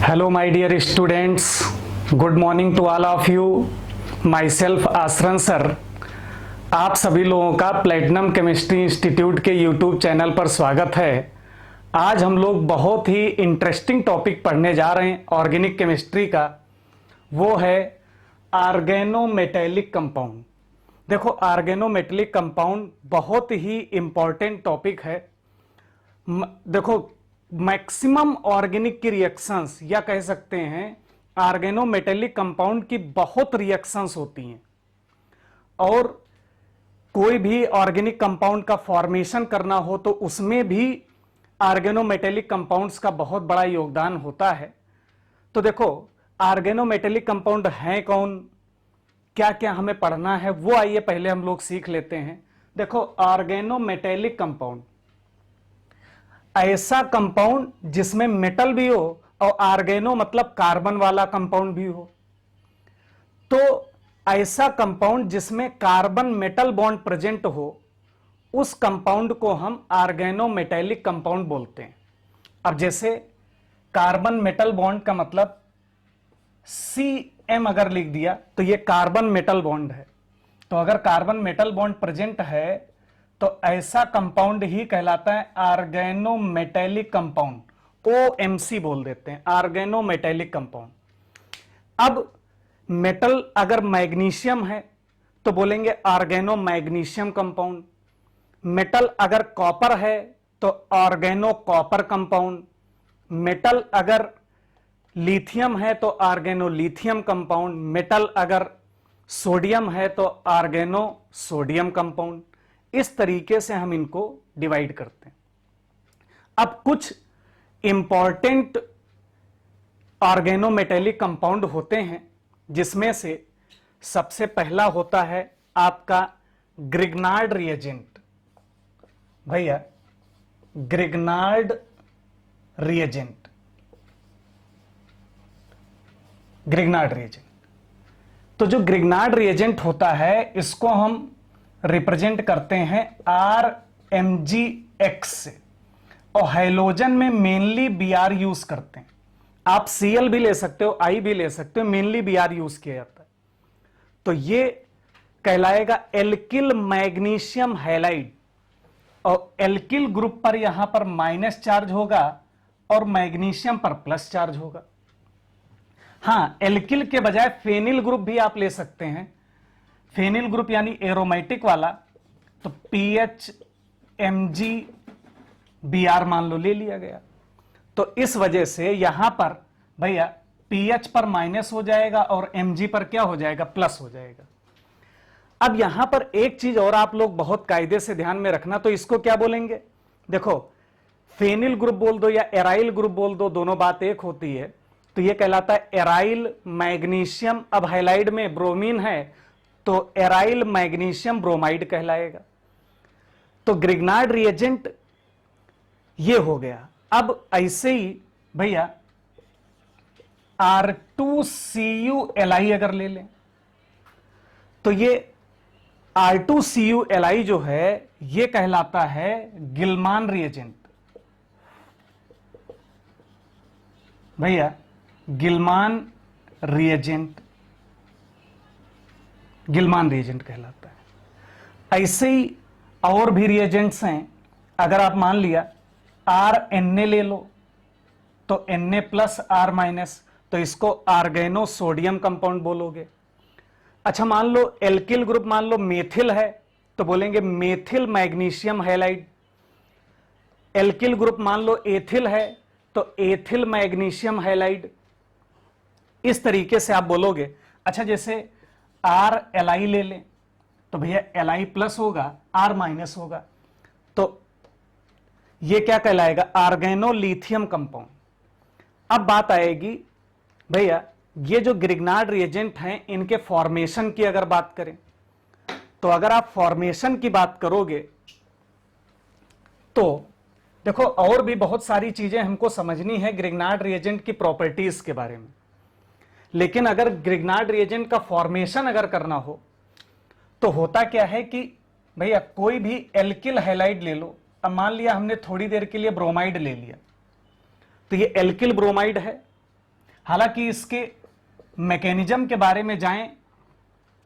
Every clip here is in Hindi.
Hello, my dear students. Good morning to all of you. Myself Asaran sir आप सभी लोगों का प्लेटिनम केमिस्ट्री इंस्टीट्यूट के यूट्यूब चैनल पर स्वागत है। आज हम लोग बहुत ही इंटरेस्टिंग टॉपिक पढ़ने जा रहे हैं ऑर्गेनिक केमिस्ट्री का। वो है ऑर्गेनोमेटेलिक कंपाउंड। देखो, ऑर्गेनोमेटेलिक कंपाउंड बहुत ही इंपॉर्टेंट टॉपिक है। देखो, मैक्सिमम ऑर्गेनिक की रिएक्शंस या कह सकते हैं ऑर्गेनोमेटेलिक कंपाउंड की बहुत रिएक्शंस होती हैं, और कोई भी ऑर्गेनिक कंपाउंड का फॉर्मेशन करना हो तो उसमें भी ऑर्गेनोमेटेलिक कंपाउंड्स का बहुत बड़ा योगदान होता है। तो देखो, ऑर्गेनोमेटेलिक कंपाउंड हैं कौन, क्या क्या हमें पढ़ना है, वो आइए पहले हम लोग सीख लेते हैं। देखो, ऑर्गेनोमेटेलिक कंपाउंड ऐसा कंपाउंड जिसमें मेटल भी हो और ऑर्गेनो मतलब कार्बन वाला कंपाउंड भी हो। तो ऐसा कंपाउंड जिसमें कार्बन मेटल बॉन्ड प्रेजेंट हो, उस कंपाउंड को हम ऑर्गेनोमेटेलिक कंपाउंड बोलते हैं। अब जैसे कार्बन मेटल बॉन्ड का मतलब CM अगर लिख दिया तो ये कार्बन मेटल बॉन्ड है। तो अगर कार्बन मेटल बॉन्ड प्रेजेंट है तो ऐसा कंपाउंड ही कहलाता है ऑर्गेनोमेटेलिक कंपाउंड। OMC बोल देते हैं, ऑर्गेनोमेटेलिक कंपाउंड। अब मेटल अगर मैग्नीशियम है तो बोलेंगे ऑर्गेनो मैग्नीशियम कंपाउंड। मेटल अगर कॉपर है तो ऑर्गेनो कॉपर कंपाउंड। मेटल अगर लिथियम है तो ऑर्गेनो लिथियम कंपाउंड। मेटल अगर सोडियम है तो ऑर्गेनो सोडियम कंपाउंड। इस तरीके से हम इनको डिवाइड करते हैं। अब कुछ इंपॉर्टेंट ऑर्गेनोमेटेलिक कंपाउंड होते हैं, जिसमें से सबसे पहला होता है आपका ग्रिग्नार्ड रिएजेंट। भैया, ग्रिग्नार्ड रिएजेंट, ग्रिग्नार्ड रिएजेंट। तो जो ग्रिग्नार्ड रिएजेंट होता है, इसको हम रिप्रेजेंट करते हैं RMgX से, और हैलोजन में मेनली Br यूज करते हैं। आप Cl भी ले सकते हो, I भी ले सकते हो, मेनली Br यूज किया जाता है। तो ये कहलाएगा एल्किल मैग्नीशियम हैलाइड, और एल्किल ग्रुप पर यहां पर माइनस चार्ज होगा और मैग्नीशियम पर प्लस चार्ज होगा। हां, एल्किल के बजाय फेनिल ग्रुप भी आप ले सकते हैं। फेनिल ग्रुप यानी एरोमेटिक वाला, तो PHMgBr मान लो ले लिया गया। तो इस वजह से यहां पर भैया पीएच पर माइनस हो जाएगा और Mg पर क्या हो जाएगा, प्लस हो जाएगा। अब यहां पर एक चीज और आप लोग बहुत कायदे से ध्यान में रखना, तो इसको क्या बोलेंगे, देखो फेनिल ग्रुप बोल दो या एराइल ग्रुप बोल दो, दोनों बात एक होती है। तो यह कहलाता है एराइल मैग्नीशियम। अब हैलाइड में ब्रोमीन है तो एराइल मैग्नीशियम ब्रोमाइड कहलाएगा। तो ग्रिग्नार्ड रिएजेंट ये हो गया। अब ऐसे ही भैया R2CuLi अगर ले लें तो ये R2CuLi जो है ये कहलाता है गिलमान रिएजेंट। भैया गिलमान रिएजेंट, गिलमान रिएजेंट कहलाता है। ऐसे ही और भी रिएजेंट्स हैं। अगर आप मान लिया RNA ले लो तो Na प्लस R माइनस, तो इसको ऑर्गेनो सोडियम कंपाउंड बोलोगे। अच्छा, मान लो एल्किल ग्रुप, मान लो मेथिल है तो बोलेंगे methyl magnesium halide. Alkyl group मान लो एथिल है तो एथिल मैग्नीशियम हैलाइड। इस तरीके से आप बोलोगे। अच्छा, जैसे RLi ले लें तो भैया Li प्लस होगा, R माइनस होगा, तो ये क्या कहलाएगा, ऑर्गेनो लिथियम कंपाउंड। अब बात आएगी भैया, ये जो ग्रिग्नार्ड रिएजेंट हैं इनके फॉर्मेशन की अगर बात करें, तो अगर आप फॉर्मेशन की बात करोगे तो देखो और भी बहुत सारी चीजें हमको समझनी है ग्रिग्नार्ड रिएजेंट की प्रॉपर्टीज के बारे में। लेकिन अगर ग्रिग्नार्ड रिएजेंट का फॉर्मेशन अगर करना हो तो होता क्या है कि भैया कोई भी एल्किल हैलाइड ले लो। अब मान लिया हमने थोड़ी देर के लिए ब्रोमाइड ले लिया, तो ये एल्किल ब्रोमाइड है, हालांकि इसके मैकेनिज्म के बारे में जाएं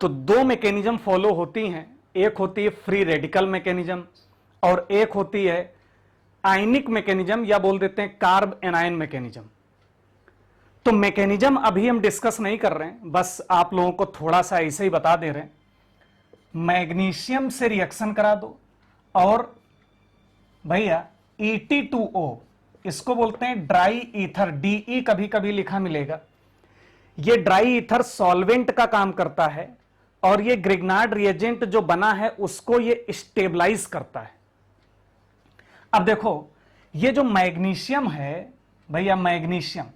तो दो मैकेनिज्म फॉलो होती हैं, एक होती है फ्री रेडिकल मैकेनिज्म और एक होती है आयनिक मैकेनिज्म या बोल देते हैं कार्ब एनायन मैकेनिज्म। तो मैकेनिज्म अभी हम डिस्कस नहीं कर रहे हैं, बस आप लोगों को थोड़ा सा ऐसे ही बता दे रहे हैं। मैग्नीशियम से रिएक्शन करा दो और भैया ET2O, इसको बोलते हैं ड्राई ईथर, DE कभी कभी लिखा मिलेगा। ये ड्राई ईथर सॉल्वेंट का काम करता है और ये ग्रिग्नार्ड रिएजेंट जो बना है उसको ये स्टेबलाइज करता है। अब देखो ये जो मैग्नीशियम है भैया, मैग्नीशियम,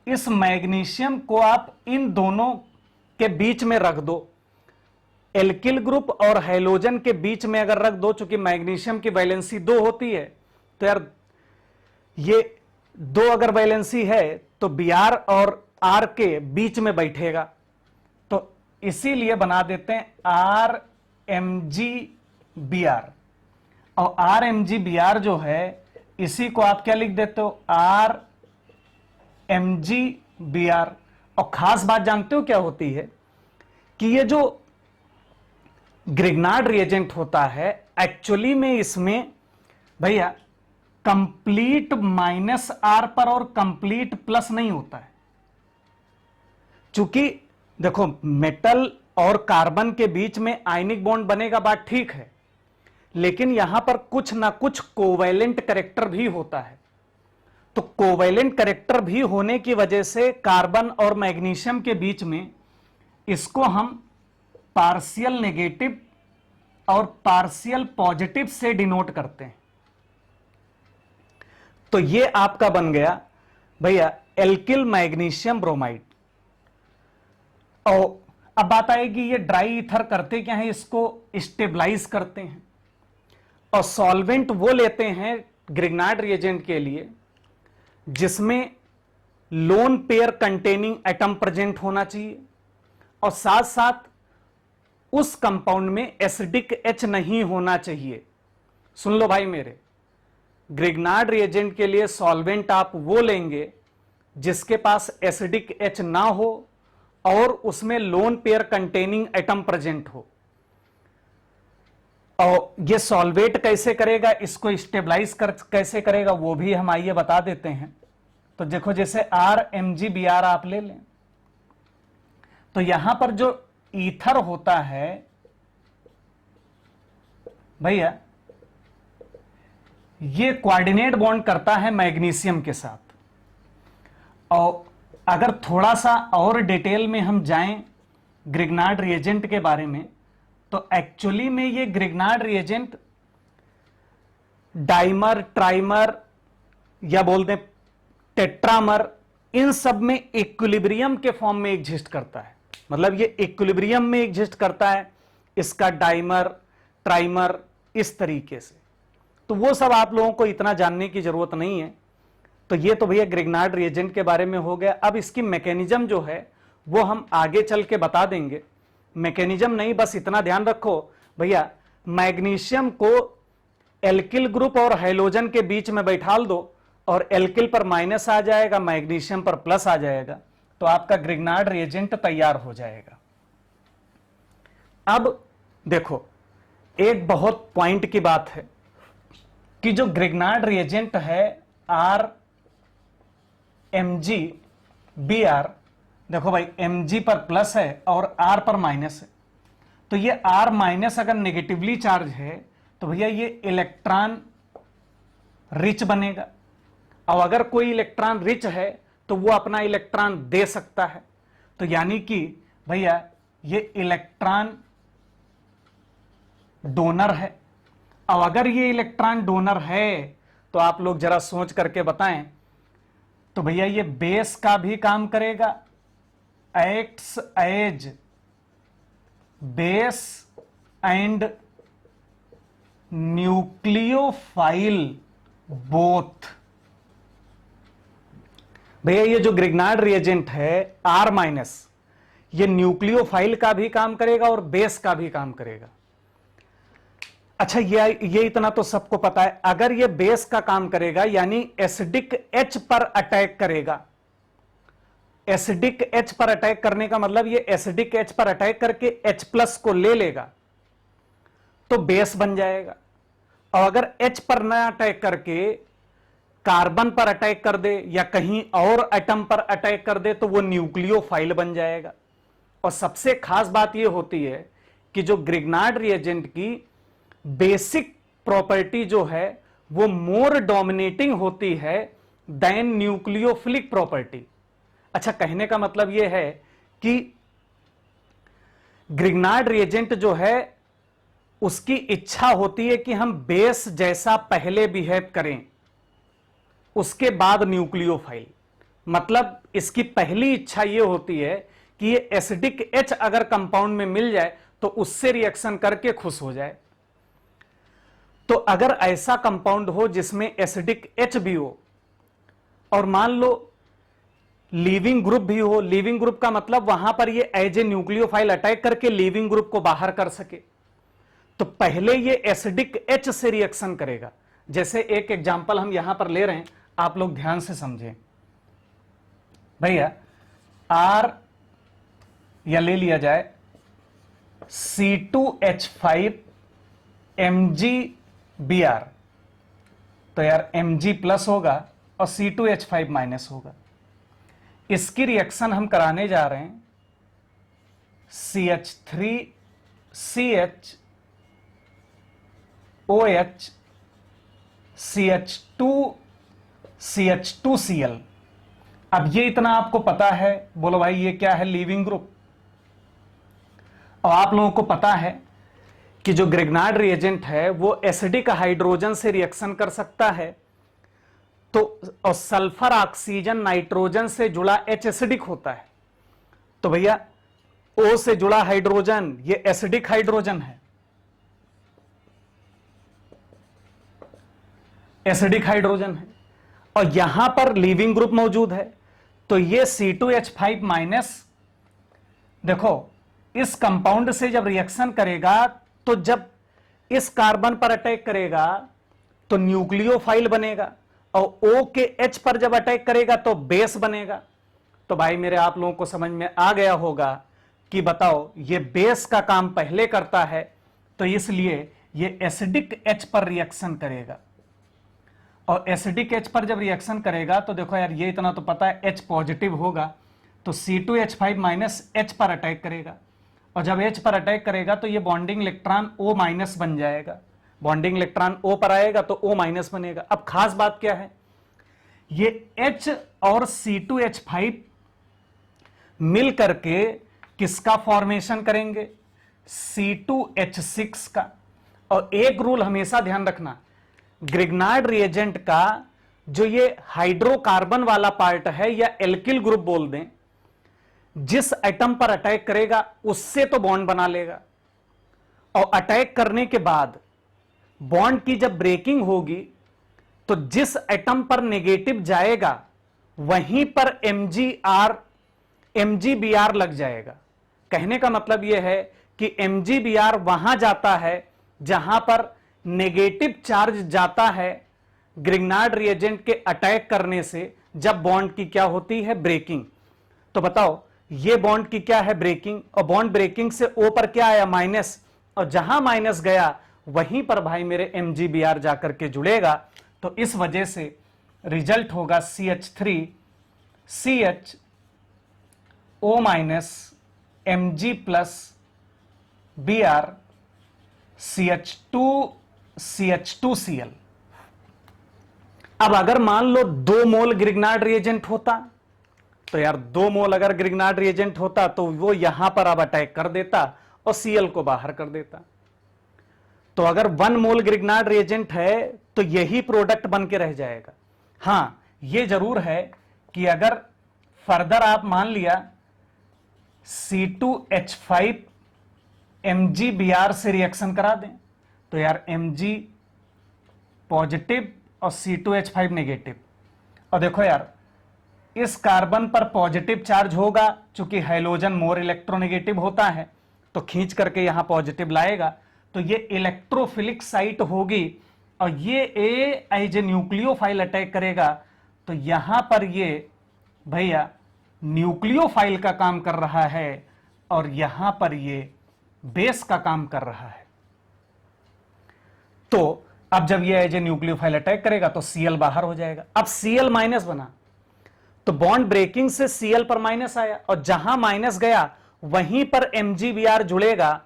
इस मैग्नीशियम को आप इन दोनों के बीच में रख दो, एल्किल ग्रुप और हैलोजन के बीच में अगर रख दो, चूंकि मैग्नीशियम की वैलेंसी 2 होती है, तो यार ये 2 अगर वैलेंसी है तो Br और R के बीच में बैठेगा, तो इसीलिए बना देते हैं RMgBr। और RMgBr जो है इसी को आप क्या लिख देते हो, RMgBr। और खास बात जानते हो क्या होती है कि ये जो ग्रिग्नार्ड रिएजेंट होता है एक्चुअली में इसमें भैया कंप्लीट -R पर और कंप्लीट प्लस नहीं होता है। चूंकि देखो मेटल और कार्बन के बीच में आयनिक बॉन्ड बनेगा, बात ठीक है, लेकिन यहां पर कुछ ना कुछ कोवैलेंट कैरेक्टर भी होता है। तो कोवैलेंट कैरेक्टर भी होने की वजह से कार्बन और मैग्नीशियम के बीच में इसको हम पार्शियल नेगेटिव और पार्शियल पॉजिटिव से डिनोट करते हैं। तो ये आपका बन गया भैया एल्किल मैग्नीशियम ब्रोमाइड। और अब बात आएगी ये ड्राई ईथर करते क्या है, इसको स्टेबलाइज करते हैं। और सॉल्वेंट वो लेते हैं ग्रिग्नार्ड रिएजेंट के लिए जिसमें lone pair containing atom present होना चाहिए और साथ साथ उस कंपाउंड में एसिडिक H नहीं होना चाहिए। सुन लो भाई मेरे, ग्रिग्नार्ड रिएजेंट के लिए सॉल्वेंट आप वो लेंगे जिसके पास एसिडिक H ना हो और उसमें lone pair containing atom present हो। और ये सॉल्वेट कैसे करेगा, इसको स्टेबलाइज कैसे करेगा, वो भी हम आइए बता देते हैं। तो देखो जैसे RMgBr आप ले लें, तो यहां पर जो ईथर होता है भैया ये कोऑर्डिनेट बॉन्ड करता है मैग्नीशियम के साथ। और अगर थोड़ा सा और डिटेल में हम जाएं ग्रिग्नार्ड रिएजेंट के बारे में, तो एक्चुअली में ये ग्रिग्नार्ड रिएजेंट डाइमर, ट्राइमर या बोल दें टेट्रामर, इन सब में इक्विलिब्रियम के फॉर्म में एग्जिस्ट करता है। मतलब ये इक्विलिब्रियम में एग्जिस्ट करता है, इसका डाइमर, ट्राइमर, इस तरीके से। तो वो सब आप लोगों को इतना जानने की जरूरत नहीं है। तो ये तो भैया ग्रिग्नार्ड रिएजेंट के बारे में हो गया। अब इसकी मैकेनिज्म जो है वो हम आगे चल के बता देंगे। मैकेनिज्म नहीं, बस इतना ध्यान रखो भैया, मैग्नीशियम को एल्किल ग्रुप और हैलोजन के बीच में बैठाल दो और एल्किल पर माइनस आ जाएगा, मैग्नीशियम पर प्लस आ जाएगा, तो आपका ग्रिग्नार्ड रिएजेंट तैयार हो जाएगा। अब देखो एक बहुत पॉइंट की बात है कि जो ग्रिग्नार्ड रिएजेंट है RMgBr, देखो भाई Mg पर प्लस है और R पर माइनस है, तो ये R माइनस अगर नेगेटिवली चार्ज है तो भैया ये इलेक्ट्रॉन रिच बनेगा। और अगर कोई इलेक्ट्रॉन रिच है तो वो अपना इलेक्ट्रॉन दे सकता है। तो यानी कि भैया ये इलेक्ट्रॉन डोनर है। और अगर ये इलेक्ट्रॉन डोनर है तो आप लोग जरा सोच करके बताएं, तो भैया ये बेस का भी काम करेगा, acts as base and nucleophile both. भैया ये जो ग्रिग्नार्ड रिएजेंट है R माइनस, ये न्यूक्लियोफाइल का भी काम करेगा और बेस का भी काम करेगा। अच्छा ये इतना तो सबको पता है। अगर ये बेस का काम करेगा यानी एसिडिक H पर अटैक करेगा एसिडिक H पर अटैक करने का मतलब ये एसिडिक H पर अटैक करके H प्लस को ले लेगा तो बेस बन जाएगा, और अगर H पर न अटैक करके कार्बन पर अटैक कर दे या कहीं और एटम पर अटैक कर दे तो वो न्यूक्लियोफाइल बन जाएगा। और सबसे खास बात ये होती है कि जो ग्रिग्नार्ड रिएजेंट की बेसिक प्रॉपर्टी जो है वो मोर डोमिनेटिंग होती है देन न्यूक्लियोफिलिक प्रॉपर्टी। अच्छा, कहने का मतलब यह है कि ग्रिग्नार्ड रिएजेंट जो है उसकी इच्छा होती है कि हम बेस जैसा पहले बिहेव करें, उसके बाद न्यूक्लियोफाइल। मतलब इसकी पहली इच्छा यह होती है कि ये एसिडिक H अगर कंपाउंड में मिल जाए तो उससे रिएक्शन करके खुश हो जाए। तो अगर ऐसा कंपाउंड हो जिसमें एसिडिक H भी हो और मान लो लीविंग ग्रुप भी हो, लीविंग ग्रुप का मतलब वहां पर ये एज ए न्यूक्लियोफाइल अटैक करके लीविंग ग्रुप को बाहर कर सके, तो पहले ये एसिडिक H से रिएक्शन करेगा। जैसे एक एग्जांपल हम यहां पर ले रहे हैं, आप लोग ध्यान से समझें भैया। R या ले लिया जाए C2H5 MgBr, तो यार Mg प्लस होगा और C2H5 माइनस होगा। इसकी रिएक्शन हम कराने जा रहे हैं CH3CHOH CH2CH2Cl। अब ये इतना आपको पता है, बोलो भाई ये क्या है, लीविंग ग्रुप। और आप लोगों को पता है कि जो ग्रिग्नार्ड रिएजेंट है वो एसिडिक हाइड्रोजन से रिएक्शन कर सकता है, तो और सल्फर ऑक्सीजन नाइट्रोजन से जुड़ा H एसिडिक होता है, तो भैया O से जुड़ा हाइड्रोजन ये एसिडिक हाइड्रोजन है, एसिडिक हाइड्रोजन है, और यहां पर लीविंग ग्रुप मौजूद है, तो ये C2H5 माइनस देखो इस कंपाउंड से जब रिएक्शन करेगा तो जब इस कार्बन पर अटैक करेगा तो न्यूक्लियोफाइल बनेगा, और O के H पर जब अटैक करेगा तो बेस बनेगा। तो भाई मेरे आप लोगों को समझ में आ गया होगा कि बताओ ये बेस का काम पहले करता है, तो इसलिए ये एसिडिक H पर रिएक्शन करेगा, और एसिडिक H पर जब रिएक्शन करेगा तो देखो यार ये इतना तो पता है H पॉजिटिव होगा, तो C2H5 माइनस H पर अटैक करेगा, और जब H पर अटैक करेगा तो ये बॉन्डिंग इलेक्ट्रॉन O माइनस बन जाएगा, बॉन्डिंग इलेक्ट्रॉन O पर आएगा तो O माइनस बनेगा। अब खास बात क्या है, ये H और C2H5 मिल करके किसका फॉर्मेशन करेंगे, C2H6 का। और एक रूल हमेशा ध्यान रखना, ग्रिग्नार्ड रिएजेंट का जो ये हाइड्रोकार्बन वाला पार्ट है या एल्किल ग्रुप बोल दें, जिस एटम पर अटैक करेगा उससे तो बॉन्ड बना लेगा, और अटैक करने के बाद बॉन्ड की जब ब्रेकिंग होगी तो जिस एटम पर नेगेटिव जाएगा वहीं पर MgBr लग जाएगा। कहने का मतलब यह है कि MgBr वहां जाता है जहां पर नेगेटिव चार्ज जाता है ग्रिग्नार्ड रिएजेंट के अटैक करने से, जब बॉन्ड की क्या होती है, ब्रेकिंग। तो बताओ ये बॉन्ड की क्या है, ब्रेकिंग, और बॉन्ड ब्रेकिंग से O पर क्या आया, माइनस, और जहां माइनस गया वहीं पर भाई मेरे MgBr जाकर के जुड़ेगा। तो इस वजह से रिजल्ट होगा CH3CHO minus Mg plus Br CH2CH2Cl। अब अगर मान लो 2 मोल ग्रिग्नार्ड रिएजेंट होता, तो यार 2 मोल अगर ग्रिग्नार्ड रिएजेंट होता तो वो यहां पर अब अटैक कर देता और Cl को बाहर कर देता। तो अगर 1 मोल ग्रिग्नार्ड रिएजेंट है तो यही प्रोडक्ट बन के रह जाएगा। हां ये जरूर है कि अगर फर्दर आप मान लिया C2H5 MgBr से रिएक्शन करा दें तो यार Mg पॉजिटिव और C2H5 नेगेटिव। और देखो यार इस कार्बन पर पॉजिटिव चार्ज होगा, चूंकि हाइड्रोजन मोर इलेक्ट्रोनेगेटिव होता है तो खींच करके यहां पॉजिटिव लाएगा, तो ये इलेक्ट्रोफिलिक साइट होगी, और ये एज ए न्यूक्लियोफाइल अटैक करेगा तो यहां पर ये भैया न्यूक्लियोफाइल का काम कर रहा है और यहां पर ये बेस का काम कर रहा है। तो अब जब ये एज ए न्यूक्लियोफाइल अटैक करेगा तो Cl बाहर हो जाएगा। अब Cl माइनस बना तो बॉन्ड ब्रेकिंग से Cl पर माइनस आया और जहां माइनस गया वहीं पर MgBr जुड़ेगा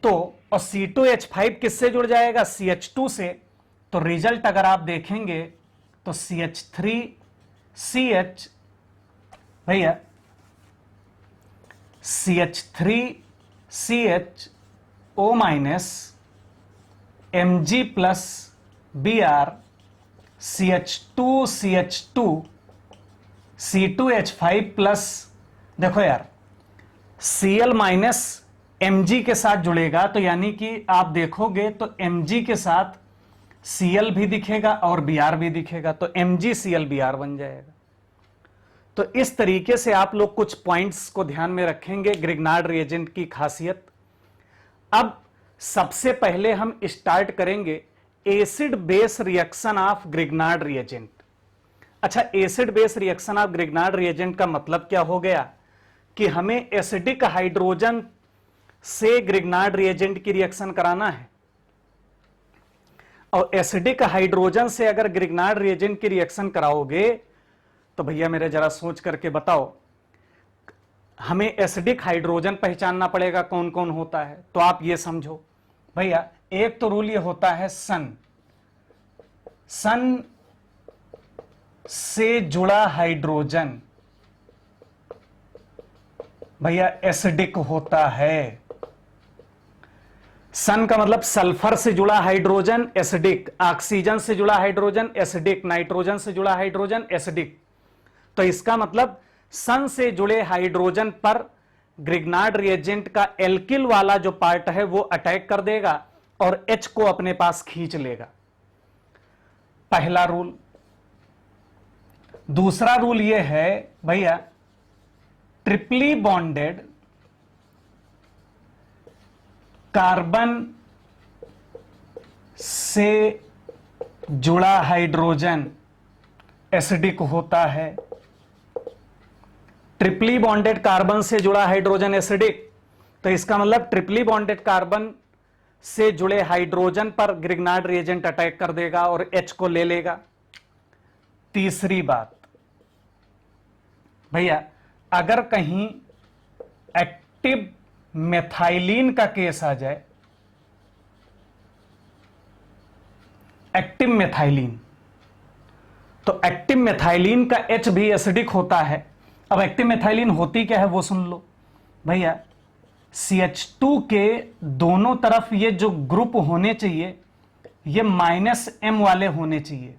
तो और C2H5 किससे जुड़ जाएगा? CH2 से। तो रिजल्ट अगर आप देखेंगे तो CH3CH भैया CH3CHO minus Mg plus Br CH2CH2 C2H5 plus, देखो यार Cl माइनस Mg के साथ जुड़ेगा तो यानी कि आप देखोगे तो Mg के साथ Cl भी दिखेगा और Br भी दिखेगा तो MgClBr बन जाएगा। तो इस तरीके से आप लोग कुछ पॉइंट्स को ध्यान में रखेंगे ग्रिग्नार्ड रिएजेंट की खासियत। अब सबसे पहले हम स्टार्ट करेंगे acid base reaction of Grignard reagent. अच्छा, acid base reaction of Grignard reagent का मतलब क्या हो गया कि हमें एसिडिक हाइड्रोजन से ग्रिग्नार्ड रिएजेंट की रिएक्शन कराना है और एसिडिक हाइड्रोजन से अगर ग्रिग्नार्ड रिएजेंट की रिएक्शन कराओगे तो भैया मेरे जरा सोच करके बताओ, हमें एसिडिक हाइड्रोजन पहचानना पड़ेगा कौन कौन होता है। तो आप ये समझो भैया, एक तो रूल ये होता है सन से जुड़ा हाइड्रोजन भैया एसिडिक होता है। सन का मतलब सल्फर से जुड़ा हाइड्रोजन एसिडिक, ऑक्सीजन से जुड़ा हाइड्रोजन एसिडिक, नाइट्रोजन से जुड़ा हाइड्रोजन एसिडिक। तो इसका मतलब सन से जुड़े हाइड्रोजन पर ग्रिग्नार्ड रिएजेंट का एल्किल वाला जो पार्ट है वो अटैक कर देगा और H को अपने पास खींच लेगा, पहला रूल। दूसरा रूल यह है भैया, ट्रिपली बॉन्डेड कार्बन से जुड़ा हाइड्रोजन एसिडिक होता है। ट्रिपली बॉन्डेड कार्बन से जुड़ा हाइड्रोजन एसिडिक, तो इसका मतलब ट्रिपली बॉन्डेड कार्बन से जुड़े हाइड्रोजन पर ग्रिग्नार्ड रिएजेंट अटैक कर देगा और H को ले लेगा। तीसरी बात भैया, अगर कहीं एक्टिव मेथाइलिन का केस आ जाए, एक्टिव मेथाइलिन, तो एक्टिव मेथाइलिन का H भी एसिडिक होता है। अब एक्टिव मेथाइलिन होती क्या है वो सुन लो भैया। CH2 के दोनों तरफ ये जो ग्रुप होने चाहिए ये -M वाले होने चाहिए।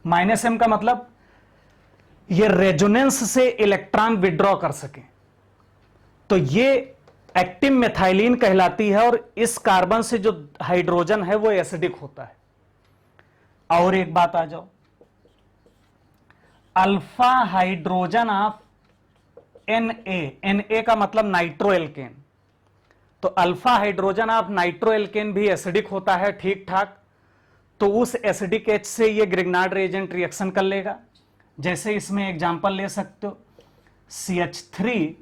-M का मतलब ये रेजोनेंस से इलेक्ट्रॉन विड्रॉ कर सके, तो ये एक्टिव मेथाइलिन कहलाती है और इस कार्बन से जो हाइड्रोजन है वो एसिडिक होता है। और एक बात आ जाओ, अल्फा हाइड्रोजन ऑफ Na का मतलब नाइट्रो एल्केन, तो alpha hydrogen of nitro alkene भी एसिडिक होता है ठीक ठाक। तो उस एसिडिक H से ये ग्रिग्नार्ड रिएजेंट रिएक्शन कर लेगा। जैसे इसमें एग्जांपल ले सकते हो CH3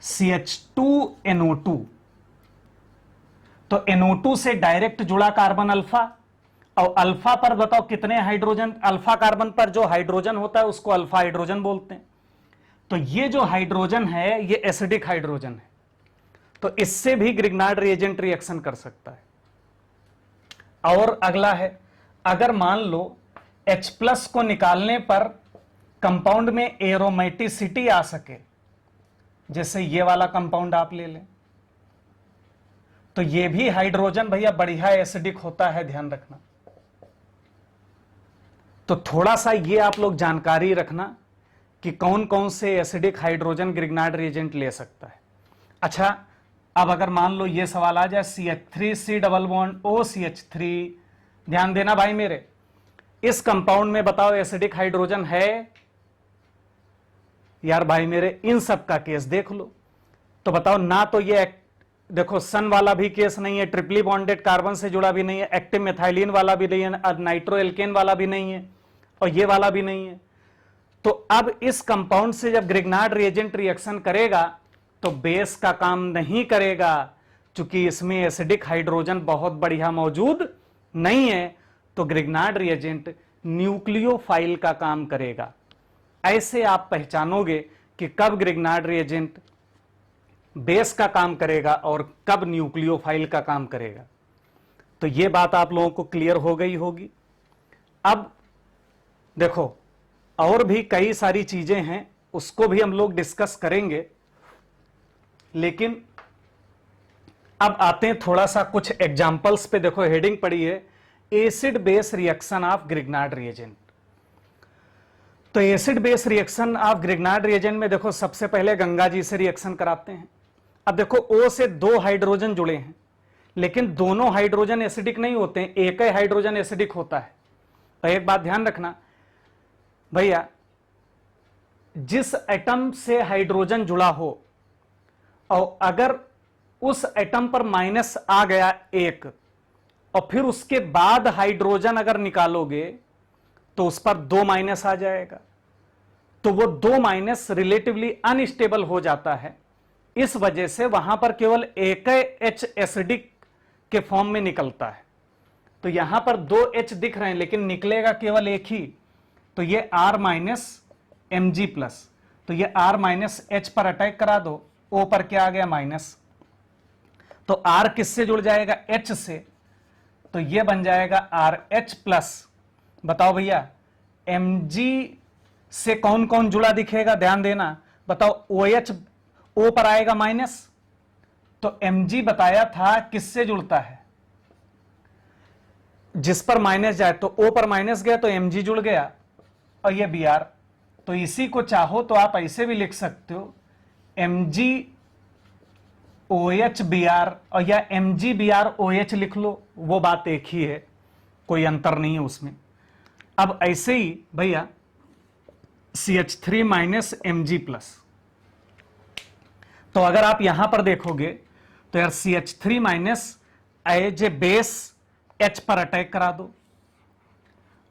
CH2NO2, तो NO2 से डायरेक्ट जुड़ा कार्बन अल्फा, और अल्फा पर बताओ कितने हाइड्रोजन, अल्फा कार्बन पर जो हाइड्रोजन होता है उसको अल्फा हाइड्रोजन बोलते हैं। तो ये जो हाइड्रोजन है ये एसिडिक हाइड्रोजन है, तो इससे भी ग्रिग्नार्ड रिएजेंट रिएक्शन कर सकता है। और अगला है, अगर मान लो H+ को निकालने पर कंपाउंड में एरोमेटिसिटी आ सके, जैसे ये वाला कंपाउंड आप ले लें, तो ये भी हाइड्रोजन भैया बढ़िया एसिडिक होता है, ध्यान रखना। तो थोड़ा सा ये आप लोग जानकारी रखना कि कौन कौन से एसिडिक हाइड्रोजन ग्रिग्नार्ड रिएजेंट ले सकता है। अच्छा, अब अगर मान लो ये सवाल आ जाए CH3C डबल बॉन्ड OCH3, ध्यान देना भाई मेरे, इस कंपाउंड में बताओ एसिडिक हाइड्रोजन है यार भाई मेरे, इन सब का केस देख लो तो बताओ ना। तो ये देखो सन वाला भी केस नहीं है, ट्रिपली बॉन्डेड कार्बन से जुड़ा भी नहीं है, एक्टिव मेथाइलिन वाला भी नहीं है, नाइट्रो एल्केन वाला भी नहीं है और ये वाला भी नहीं है। तो अब इस कंपाउंड से जब ग्रिग्नार्ड रिएजेंट रिएक्शन करेगा तो बेस का काम नहीं करेगा, क्योंकि इसमें एसिडिक हाइड्रोजन बहुत बढ़िया मौजूद नहीं है, तो ग्रिग्नार्ड रिएजेंट न्यूक्लियोफाइल का काम करेगा। ऐसे आप पहचानोगे कि कब ग्रिग्नार्ड रिएजेंट बेस का काम करेगा और कब न्यूक्लियोफाइल का काम करेगा। तो यह बात आप लोगों को क्लियर हो गई होगी। अब देखो और भी कई सारी चीजें हैं, उसको भी हम लोग डिस्कस करेंगे, लेकिन अब आते हैं थोड़ा सा कुछ एग्जांपल्स पे। देखो हेडिंग पड़ी है acid base reaction of Grignard reagent. तो acid base reaction of Grignard reagent में देखो सबसे पहले गंगा जी से रिएक्शन कराते हैं। अब देखो O से 2 हाइड्रोजन जुड़े हैं, लेकिन दोनों हाइड्रोजन एसिडिक नहीं होते हैं, एक ही हाइड्रोजन एसिडिक होता है। तो एक बात ध्यान रखना भैया, जिस एटम से हाइड्रोजन जुड़ा हो और अगर उस एटम पर माइनस आ गया एक और फिर उसके बाद हाइड्रोजन अगर निकालोगे तो उस पर 2 माइनस आ जाएगा, तो वो 2 माइनस रिलेटिवली अनस्टेबल हो जाता है। इस वजह से वहां पर केवल एक H एसिडिक के फॉर्म में निकलता है। तो यहां पर 2 H दिख रहे हैं लेकिन निकलेगा केवल एक ही, तो ये R माइनस Mg प्लस। तो ये R माइनस H पर अटैक करा दो, O पर क्या आ गया माइनस, तो R किससे जुड़ जाएगा H से, तो ये बन जाएगा RH प्लस। बताओ भैया Mg से कौन कौन जुड़ा दिखेगा, ध्यान देना, बताओ OH O पर आएगा माइनस, तो Mg बताया था किससे जुड़ता है, जिस पर माइनस जाए, तो O पर माइनस गया तो Mg जुड़ गया और ये Br। तो इसी को चाहो तो आप ऐसे भी लिख सकते हो Mg OH Br, और या Mg Br OH लिख लो, वो बात एक ही है, कोई अंतर नहीं है उसमें। अब ऐसे ही भैया CH3 माइनस Mg प्लस, तो अगर आप यहां पर देखोगे तो यार CH3 minus as a base H पर अटैक करा दो,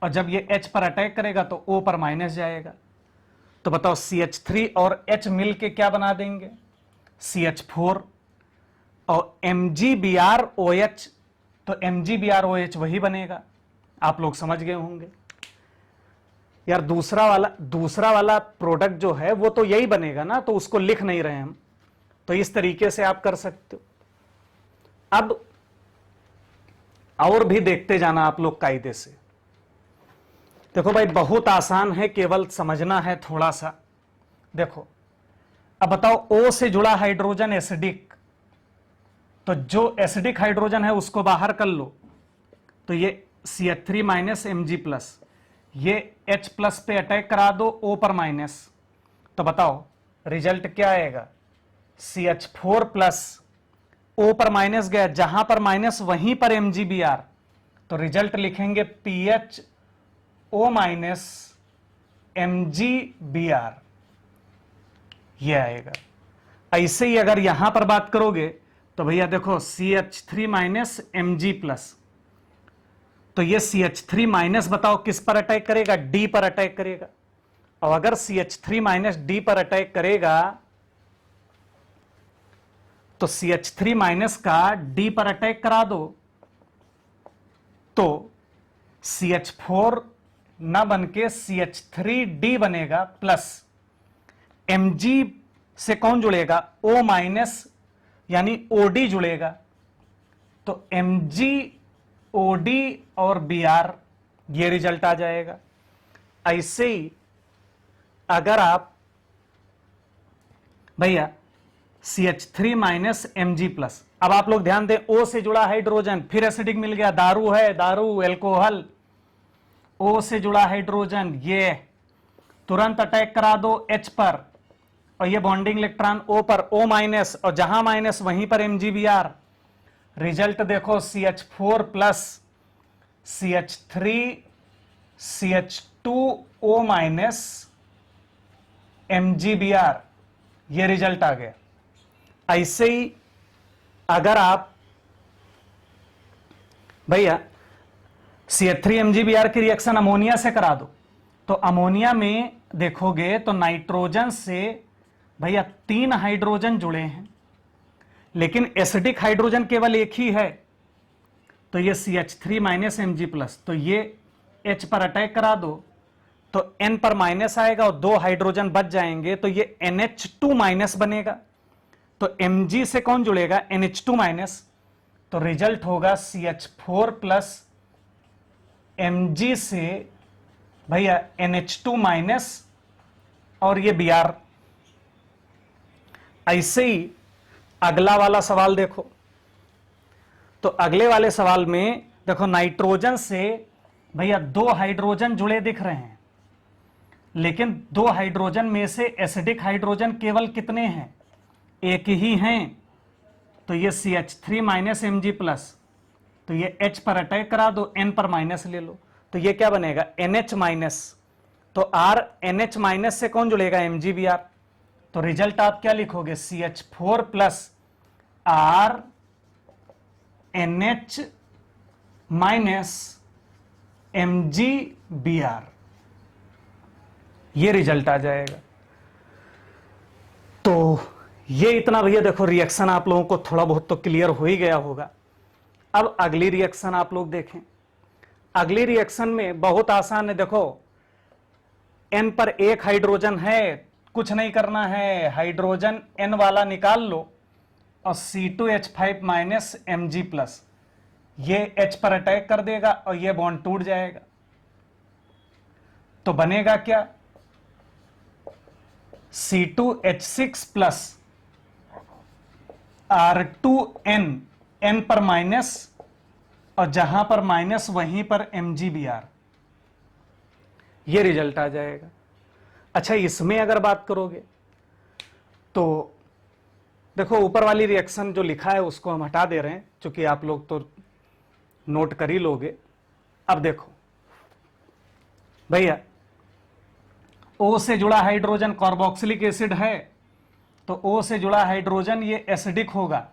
और जब ये H पर अटैक करेगा तो O पर माइनस जाएगा। तो बताओ CH3 और H मिल के क्या बना देंगे CH4, और MgBrOH, तो MgBrOH वही बनेगा। आप लोग समझ गए होंगे यार। दूसरा वाला प्रोडक्ट जो है वो तो यही बनेगा ना, तो उसको लिख नहीं रहे हम, तो इस तरीके से आप कर सकते हो। अब और भी देखते जाना आप लोग कायदे से। देखो भाई बहुत आसान है, केवल समझना है थोड़ा सा। देखो अब बताओ O से जुड़ा हाइड्रोजन एसिडिक, तो जो एसिडिक हाइड्रोजन है उसको बाहर कर लो, तो ये CH3 माइनस Mg प्लस, ये H प्लस पे अटैक करा दो O पर माइनस, तो बताओ रिजल्ट क्या आएगा CH4 प्लस, O पर माइनस गया, जहां पर माइनस वहीं पर MgBr, तो रिजल्ट लिखेंगे PHO माइनस MgBr, यह आएगा। ऐसे ही अगर यहां पर बात करोगे तो भैया देखो CH3 माइनस Mg प्लस, तो ये CH3 माइनस बताओ किस पर अटैक करेगा, D पर अटैक करेगा, और अगर CH3 माइनस D पर अटैक करेगा तो CH3 माइनस का D पर अटैक करा दो, तो CH4 न बन के CH3D बनेगा, प्लस Mg से कौन जुड़ेगा O माइनस यानी OD जुड़ेगा, तो Mg OD और Br, ये रिजल्ट आ जाएगा। ऐसे ही अगर आप भैया CH3 माइनस Mg प्लस, अब आप लोग ध्यान दें O से जुड़ा हाइड्रोजन, फिर एसिडिक मिल गया, दारू है, दारू एल्कोहल, O से जुड़ा हाइड्रोजन, ये तुरंत अटैक करा दो H पर, और ये बॉन्डिंग इलेक्ट्रॉन O पर, O माइनस, और जहां माइनस वहीं पर MgBr, रिजल्ट देखो CH4 plus CH3 CH2O minus MgBr, ये रिजल्ट आ गया। ऐसे ही अगर आप भैया CH3 MgBr की रिएक्शन अमोनिया से करा दो, तो अमोनिया में देखोगे तो नाइट्रोजन से भैया 3 हाइड्रोजन जुड़े हैं, लेकिन एसिडिक हाइड्रोजन केवल एक ही है, तो ये CH3 माइनस Mg+, तो ये H पर अटैक करा दो तो N पर माइनस आएगा और 2 हाइड्रोजन बच जाएंगे, तो ये NH2 माइनस बनेगा। तो Mg से कौन जुड़ेगा? NH2 माइनस, तो रिजल्ट होगा CH4 प्लस Mg से भैया NH2 माइनस और ये Br। ऐसे ही अगला वाला सवाल देखो, तो अगले वाले सवाल में देखो नाइट्रोजन से भैया 2 हाइड्रोजन जुड़े दिख रहे हैं, लेकिन 2 हाइड्रोजन में से एसिडिक हाइड्रोजन केवल कितने हैं? एक ही हैं, तो ये CH3 माइनस Mg+, तो ये H पर अटैक करा दो, N पर माइनस ले लो, तो ये क्या बनेगा? NH माइनस, तो R NH माइनस से कौन जुड़ेगा? MgBr। तो रिजल्ट आप क्या लिखोगे? CH4 plus R NH minus MgBr, ये रिजल्ट आ जाएगा। तो ये इतना भैया देखो रिएक्शन आप लोगों को थोड़ा बहुत तो क्लियर हो ही गया होगा। अब अगली रिएक्शन आप लोग देखें। अगली रिएक्शन में बहुत आसान है, देखो N पर 1 हाइड्रोजन है, कुछ नहीं करना है, हाइड्रोजन N वाला निकाल लो और C2H5 माइनस Mg+, ये H पर अटैक कर देगा और ये बॉन्ड टूट जाएगा, तो बनेगा क्या? C2H6 प्लस R2N, N पर माइनस और जहां पर माइनस वहीं पर MgBr, ये रिजल्ट आ जाएगा। अच्छा, इसमें अगर बात करोगे तो देखो ऊपर वाली रिएक्शन जो लिखा है उसको हम हटा दे रहे हैं, क्योंकि आप लोग तो नोट कर ही लोगे। अब देखो भैया O से जुड़ा हाइड्रोजन कार्बोक्सिलिक एसिड है, तो O से जुड़ा हाइड्रोजन ये एसिडिक होगा,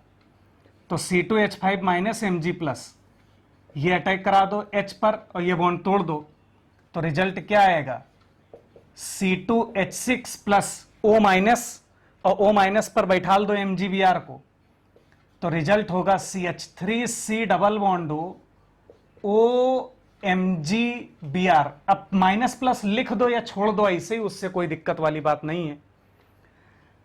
तो C2H5 माइनस Mg+, ये अटैक करा दो H पर और ये बॉन्ड तोड़ दो, तो रिजल्ट क्या आएगा? C2H6 प्लस O माइनस और O माइनस पर बैठाल दो MgBr को, तो रिजल्ट होगा CH3C double bond O MgBr। अब माइनस प्लस लिख दो या छोड़ दो ऐसे ही, उससे कोई दिक्कत वाली बात नहीं है।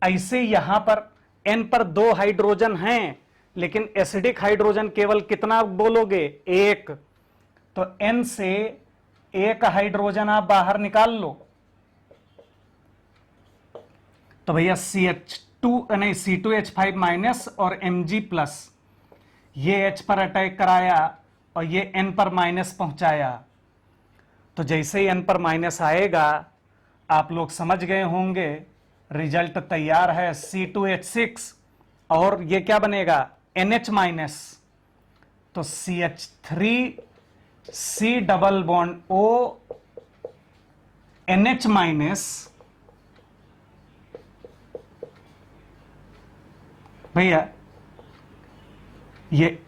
ऐसे यहां पर N पर 2 हाइड्रोजन हैं, लेकिन एसिडिक हाइड्रोजन केवल कितना बोलोगे? 1, तो N से 1 हाइड्रोजन आप बाहर निकाल लो, तो भैया C2H5 माइनस और Mg+, ये H पर अटैक कराया और ये N पर माइनस पहुंचाया, तो जैसे ही N पर माइनस आएगा आप लोग समझ गए होंगे, रिजल्ट तैयार है C2H6 और ये क्या बनेगा? NH माइनस, तो CH3C double bond O NH minus, भैया ये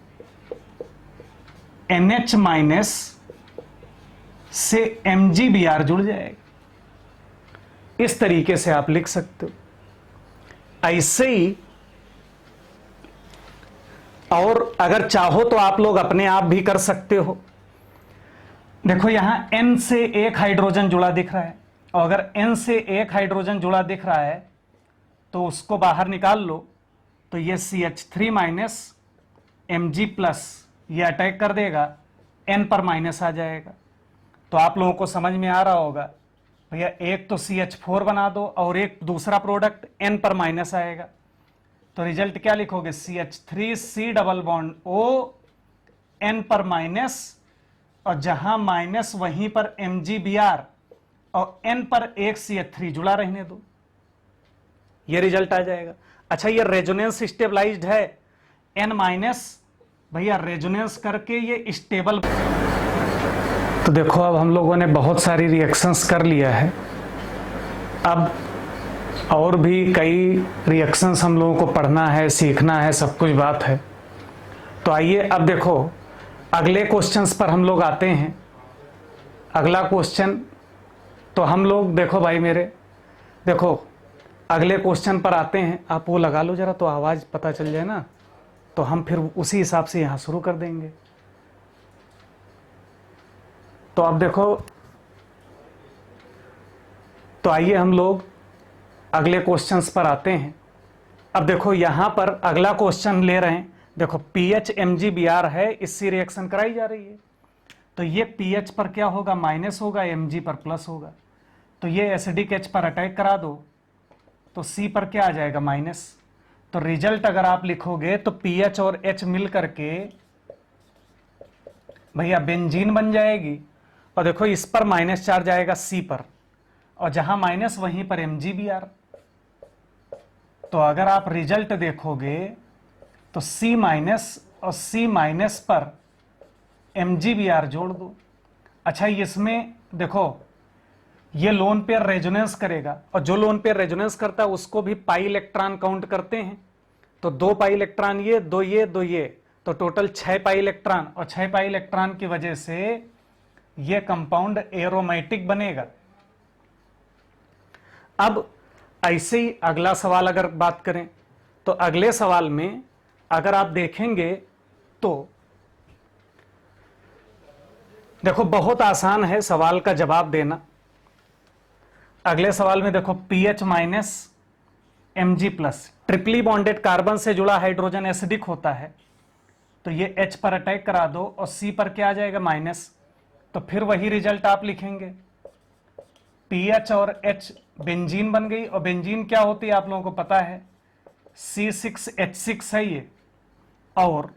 NH माइनस से MgBr जुड़ जाएगा। इस तरीके से आप लिख सकते हो। ऐसे ही और अगर चाहो तो आप लोग अपने आप भी कर सकते हो। देखो यहां N से 1 हाइड्रोजन जुड़ा दिख रहा है, और अगर N से 1 हाइड्रोजन जुड़ा दिख रहा है तो उसको बाहर निकाल लो, तो ये CH3 माइनस Mg+, ये अटैक कर देगा, N पर माइनस आ जाएगा। तो आप लोगों को समझ में आ रहा होगा भैया, एक तो CH4 बना दो और एक दूसरा प्रोडक्ट N पर माइनस आएगा, तो रिजल्ट क्या लिखोगे? CH3C double bond O N पर माइनस और जहां माइनस वहीं पर MgBr और N पर एक CH3 जुड़ा रहने दो, ये रिजल्ट आ जाएगा। अच्छा, ये रेजोनेंस स्टेबलाइज्ड है, N माइनस भैया रेजोनेंस करके ये स्टेबल। तो देखो अब हम लोगों ने बहुत सारी रिएक्शंस कर लिया है, अब और भी कई रिएक्शंस हम लोगों को पढ़ना है, सीखना है, सब कुछ बात है। तो आइए अब देखो अगले क्वेश्चंस पर हम लोग आते हैं। अगला क्वेश्चन तो हम लोग देखो भाई मेरे, देखो अगले क्वेश्चन पर आते हैं। आप वो लगा लो जरा तो आवाज पता चल जाए ना, तो हम फिर उसी हिसाब से यहां शुरू कर देंगे। तो अब देखो, तो आइए हम लोग अगले क्वेश्चंस पर आते हैं। अब देखो यहां पर अगला क्वेश्चन ले रहे हैं। देखो पीएच MgBr है, इससे रिएक्शन कराई जा रही है। तो ये पीएच पर क्या होगा, माइनस होगा, Mg पर प्लस होगा। तो ये एसिडिक H पर अटैक करा दो तो C पर क्या आ जाएगा, माइनस। तो रिजल्ट अगर आप लिखोगे तो पीएच और H मिल करके भैया बेंजीन बन जाएगी। और देखो इस पर माइनस चार्ज आएगा C पर, और जहां माइनस वहीं पर MgBr। तो अगर आप रिजल्ट देखोगे तो C माइनस और C माइनस पर MgBr जोड़ दो। अच्छा इसमें देखो ये लोन पेयर रेजोनेंस करेगा, और जो लोन पेयर रेजोनेंस करता है उसको भी पाई इलेक्ट्रॉन काउंट करते हैं। तो 2 पाई इलेक्ट्रॉन ये, 2 ये, 2 ये, तो टोटल 6 पाई इलेक्ट्रॉन, और 6 पाई इलेक्ट्रॉन की वजह से ये कंपाउंड एरोमेटिक बनेगा। अब ऐसे ही अगला सवाल अगर बात करें तो अगले सवाल में अगर आप देखेंगे तो देखो बहुत आसान है सवाल का जवाब देना। अगले सवाल में देखो PH minus Mg plus, triply bonded carbon से जुड़ा हाइड्रोजन एसिडिक होता है। तो ये H पर अटैक करा दो और C पर क्या आ जाएगा, माइनस। तो फिर वही रिजल्ट आप लिखेंगे, पीएच और H बेंजीन बन गई। और बेंजीन क्या होती है आप लोगों को पता है, C6H6 है ये, और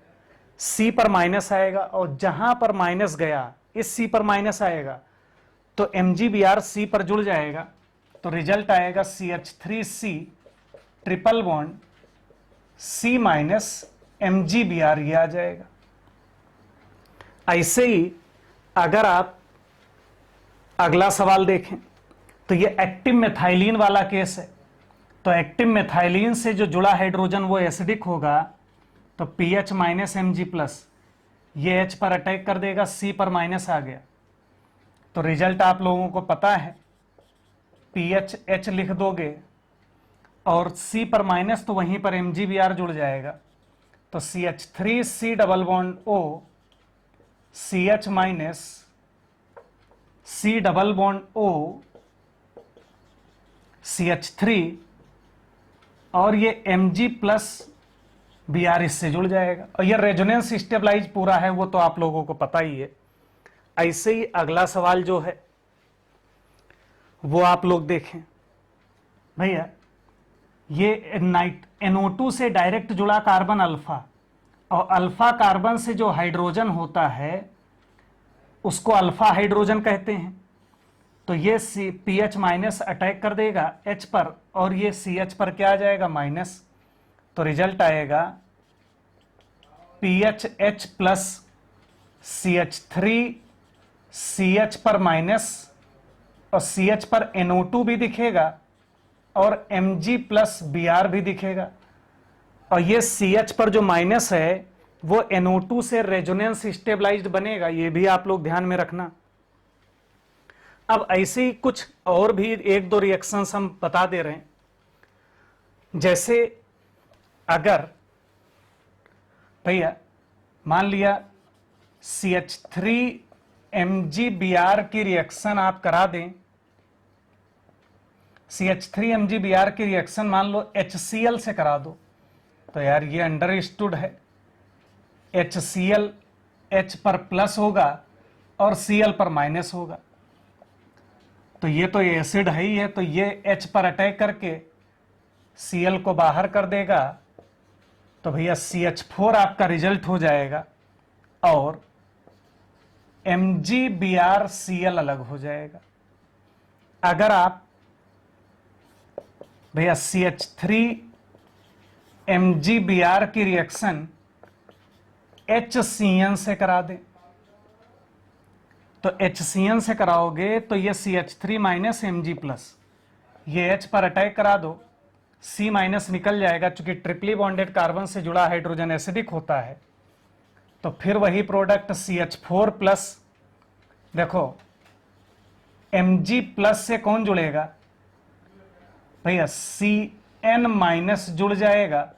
C पर माइनस आएगा, और जहां पर माइनस गया इस C पर माइनस आएगा तो MgBr C पर जुड़ जाएगा। तो रिजल्ट आएगा CH3C triple bond C minus MgBr, ये आ जाएगा। ऐसे ही अगर आप अगला सवाल देखें तो ये एक्टिव मेथाइलिन वाला केस है। तो एक्टिव मेथाइलिन से जो जुड़ा हाइड्रोजन वो एसिडिक होगा। तो पीएच माइनस Mg प्लस, ये H पर अटैक कर देगा, C पर माइनस आ गया। तो रिजल्ट आप लोगों को पता है, पीएच H लिख दोगे और C पर माइनस तो वहीं पर MgBr जुड़ जाएगा। तो CH3C double bond O CH minus C double bond O CH3, और ये Mg प्लस Br इससे जुड़ जाएगा। और ये रेजोनेंस स्टेबलाइज पूरा है, वो तो आप लोगों को पता ही है। ऐसे ही अगला सवाल जो है वो आप लोग देखें भैया, ये NO2 से डायरेक्ट जुड़ा कार्बन अल्फा, और अल्फा कार्बन से जो हाइड्रोजन होता है उसको अल्फा हाइड्रोजन कहते हैं। तो ये पीएच माइनस अटैक कर देगा H पर, और ये CH पर क्या आ जाएगा, माइनस। तो रिजल्ट आएगा PHH प्लस CH3 CH पर माइनस, और CH पर NO2 भी दिखेगा और Mg प्लस Br भी दिखेगा। और ये CH पर जो माइनस है वो NO2 से रेजोनेंस स्टेबलाइज्ड बनेगा, ये भी आप लोग ध्यान में रखना। अब ऐसे ही कुछ और भी 1-2 रिएक्शंस हम बता दे रहे हैं। जैसे अगर भैया मान लिया CH3MgBr की रिएक्शन आप करा दें, CH3MgBr की रिएक्शन मान लो HCl से करा दो, तो यार ये अंडरस्टूड है, HCl H पर प्लस होगा और Cl पर माइनस होगा। तो ये तो एसिड है ही है, तो ये H पर अटैक करके Cl को बाहर कर देगा। तो भैया CH4 आपका रिजल्ट हो जाएगा, और MgBrCl अलग हो जाएगा। अगर आप भैया CH3MgBr की रिएक्शन HCN से करा दें, तो HCN से कराओगे तो ये CH3 माइनस Mg प्लस, ये H पर अटैक करा दो, C माइनस निकल जाएगा, चूंकि ट्रिपली बॉन्डेड कार्बन से जुड़ा हाइड्रोजन एसिडिक होता है। तो फिर वही प्रोडक्ट CH4 प्लस, देखो Mg प्लस से कौन जुड़ेगा भैया, Cn माइनस जुड़ जाएगा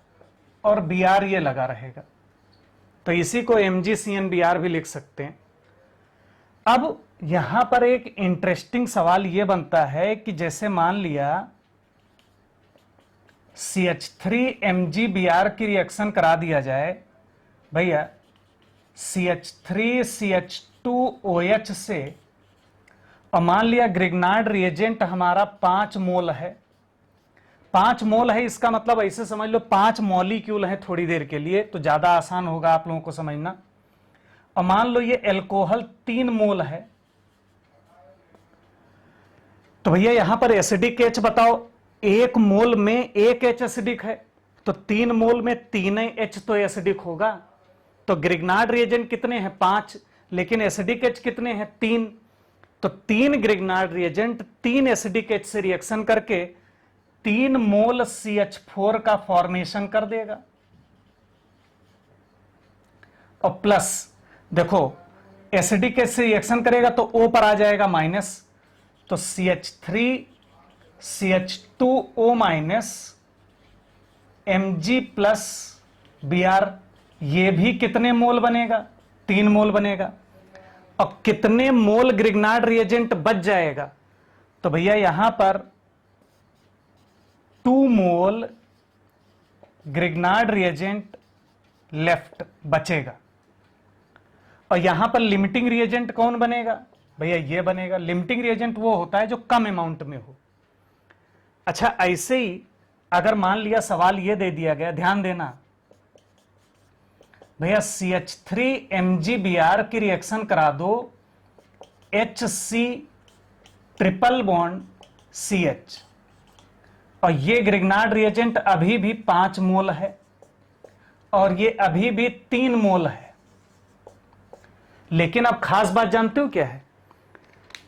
और Br ये लगा रहेगा, तो इसी को MgCnBr भी लिख सकते हैं। अब यहां पर एक इंटरेस्टिंग सवाल यह बनता है कि जैसे मान लिया CH3MgBr की रिएक्शन करा दिया जाए भैया CH3CH2OH से, और मान लिया ग्रिग्नार्ड रिएजेंट हमारा 5 मोल है। 5 मोल है इसका मतलब ऐसे समझ लो 5 मॉलिक्यूल है थोड़ी देर के लिए, तो ज्यादा आसान होगा आप लोगों को समझना। और मान लो ये एल्कोहल 3 मोल है, तो भैया यहां पर एसिडिक H बताओ, 1 मोल में 1 H एसिडिक है, तो 3 मोल में 3 H तो एसिडिक होगा। तो ग्रिग्नार्ड रिएजेंट कितने हैं 5, लेकिन एसिडिक H कितने हैं 3, तो 3 ग्रिग्नार्ड रिएजेंट 3 एसिडिक H से रिएक्शन करके 3 मोल CH4 का फॉर्मेशन कर देगा। और प्लस देखो एसिडिक H से रिएक्शन करेगा तो O पर आ जाएगा माइनस, तो CH3CH2O minus Mg plus Br, ये भी कितने मोल बनेगा 3 मोल बनेगा। अब कितने मोल ग्रिग्नार्ड रिएजेंट बच जाएगा, तो भैया यहां पर 2 मोल ग्रिग्नार्ड रिएजेंट लेफ्ट बचेगा। और यहां पर लिमिटिंग रिएजेंट कौन बनेगा भैया, ये बनेगा। लिमिटिंग रिएजेंट वो होता है जो कम अमाउंट में हो। अच्छा ऐसे ही अगर मान लिया सवाल ये दे दिया गया, ध्यान देना भैया CH3MgBr की रिएक्शन करा दो HC ट्रिपल बॉन्ड CH, और ये ग्रिग्नार्ड रिएजेंट अभी भी 5 मोल है और ये अभी भी 3 मोल है। लेकिन अब खास बात जानते हो क्या है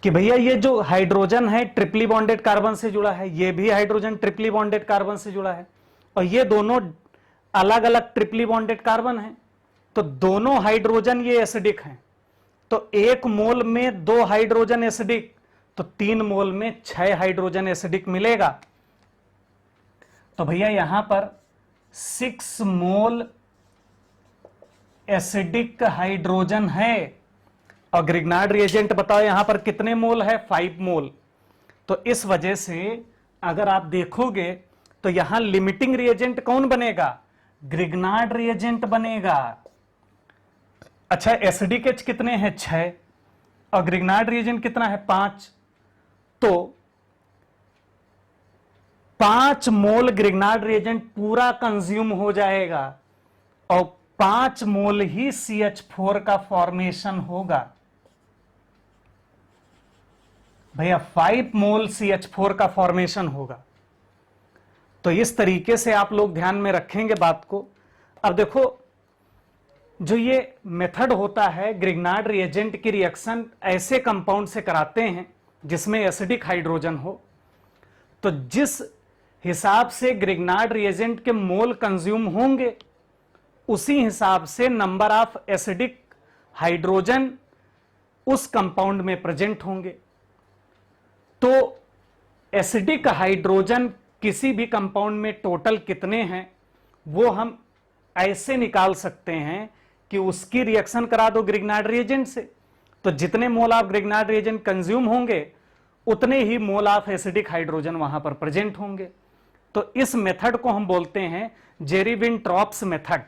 कि भैया ये जो हाइड्रोजन है ट्रिपली बॉन्डेड कार्बन से जुड़ा है, ये भी हाइड्रोजन ट्रिपली बॉन्डेड कार्बन से जुड़ा है, और ये दोनों अलग अलग ट्रिपली बॉन्डेड कार्बन है, तो दोनों हाइड्रोजन ये एसिडिक हैं। तो 1 मोल में 2 हाइड्रोजन एसिडिक, तो 3 मोल में 6 हाइड्रोजन एसिडिक मिलेगा। तो भैया यहां पर 6 मोल एसिडिक हाइड्रोजन है, और ग्रिग्नार्ड रिएजेंट बताओ यहां पर कितने मोल है 5 मोल। तो इस वजह से अगर आप देखोगे तो यहां लिमिटिंग रिएजेंट कौन बनेगा, ग्रिग्नार्ड रिएजेंट बनेगा। अच्छा एसिडिक H कितने हैं 6 और ग्रिग्नार्ड रिएजेंट कितना है 5, तो 5 मोल ग्रिग्नार्ड रिएजेंट पूरा कंज्यूम हो जाएगा और 5 मोल ही CH4 का फॉर्मेशन होगा। भैया 5 मोल CH4 का फॉर्मेशन होगा। तो इस तरीके से आप लोग ध्यान में रखेंगे बात को। अब देखो जो ये मेथड होता है ग्रिग्नार्ड रिएजेंट की रिएक्शन ऐसे कंपाउंड से कराते हैं जिसमें एसिडिक हाइड्रोजन हो, तो जिस हिसाब से ग्रिग्नार्ड रिएजेंट के मोल कंज्यूम होंगे उसी हिसाब से नंबर ऑफ एसिडिक हाइड्रोजन उस कंपाउंड में प्रेजेंट होंगे। तो एसिडिक हाइड्रोजन किसी भी कंपाउंड में टोटल कितने हैं वो हम ऐसे निकाल सकते हैं कि उसकी रिएक्शन करा दो ग्रिग्नार्ड रिएजेंट से, तो जितने mole of Grignard reagent consume होंगे उतने ही मोल ऑफ एसिडिक हाइड्रोजन वहां पर प्रेजेंट होंगे। तो इस मेथड को हम बोलते हैं जेरी-विन-ट्रॉप्स मेथड।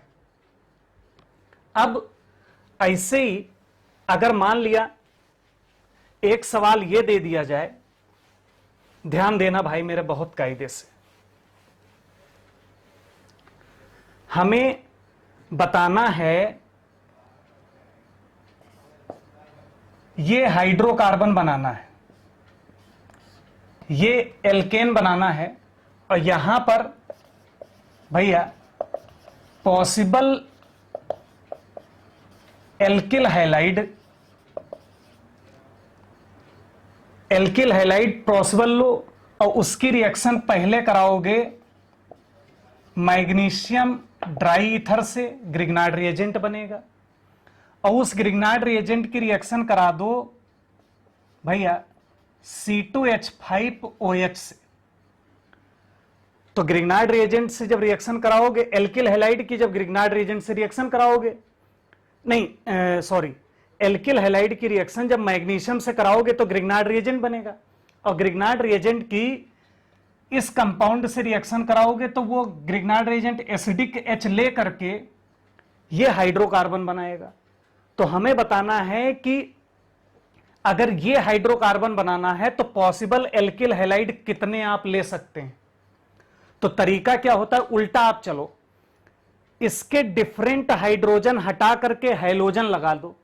अब ऐसे ही अगर मान लिया एक सवाल यह दे दिया जाए, ध्यान देना भाई मेरे बहुत कायदे से, हमें बताना है ये हाइड्रोकार्बन बनाना है, ये एल्केन बनाना है, और यहां पर भैया पॉसिबल एल्किल हैलाइड पॉसिबल लो, और उसकी रिएक्शन पहले कराओगे मैग्नीशियम ड्राई ईथर से, ग्रिग्नार्ड रिएजेंट बनेगा, और उस ग्रिग्नार्ड रिएजेंट की रिएक्शन करा दो भैया C2H5OH से। तो ग्रिग्नार्ड रिएजेंट से जब रिएक्शन कराओगे, एल्किल हैलाइड की जब ग्रिग्नार्ड रिएजेंट से रिएक्शन कराओगे, नहीं सॉरी, एल्किल हैलाइड की रिएक्शन जब मैग्नीशियम से कराओगे तो ग्रिग्नार्ड रिएजेंट बनेगा, और ग्रिग्नार्ड रिएजेंट की इस कंपाउंड से रिएक्शन कराओगे तो वो ग्रिग्नार्ड रिएजेंट एसिडिक H ले करके ये हाइड्रोकार्बन बनाएगा। तो हमें बताना है कि अगर ये हाइड्रोकार्बन बनाना है तो पॉसिबल एल्किल हैलाइड कितने आप ले सकते हैं। तो तरीका क्या होता है, उल्टा आप चलो, इसके डिफरेंट हाइड्रोजन हटा करके हैलोजन लगा दो।